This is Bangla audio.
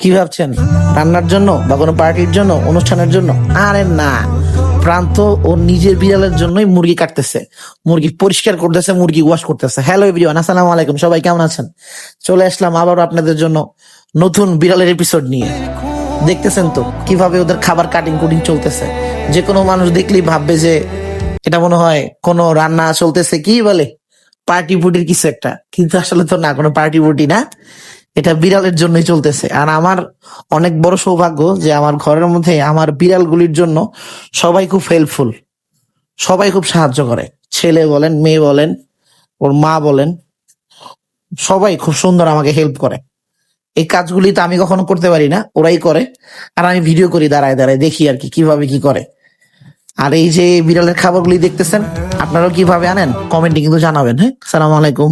কি ভাবছেন রান্নার জন্য বা কোনো পার্টির জন্য অনুষ্ঠানের জন্য? আরে না, প্রান্ত ওর নিজের বিড়ালের জন্যই মুরগি কাটতেছে, মুরগি পরিষ্কার করতেছে, মুরগি ওয়াশ করতেছে। হ্যালো এভরিওয়ান, আসসালামু আলাইকুম, সবাই কেমন আছেন? চলে আসলাম আবারও আপনাদের জন্য নতুন বিড়ালের এপিসোড নিয়ে। দেখতেছেন তো কিভাবে ওদের খাবার কাটিং কুটিং চলতেছে। যে কোনো মানুষ দেখলেই ভাববে যে এটা মনে হয় কোনো রান্না চলতেছে, কি বলে পার্টি পুটির কিছু একটা, কিন্তু আসলে তো না, কোনো পার্টি পুটি না, এটা বিড়ালের জন্যই চলতেছে। আর আমার অনেক বড় সৌভাগ্য যে আমার ঘরের মধ্যে আমার বিড়ালগুলির জন্য সবাই খুব হেল্পফুল, সবাই খুব সাহায্য করে। ছেলে বলেন, মেয়ে বলেন, ওর মা বলেন, সবাই খুব সুন্দর আমাকে হেল্প করে। এই কাজগুলি তো আমি কখনো করতে পারি না, ওরাই করে। আর আমি ভিডিও করি দাঁড়ায় দাঁড়ায়, দেখি আর কি কিভাবে কি করে। আর এই যে বিড়ালের খাবারগুলি দেখতেছেন, আপনারাও কিভাবে আনেন কমেন্টে কিন্তু জানাবেন। হ্যাঁ, সালাম আলাইকুম।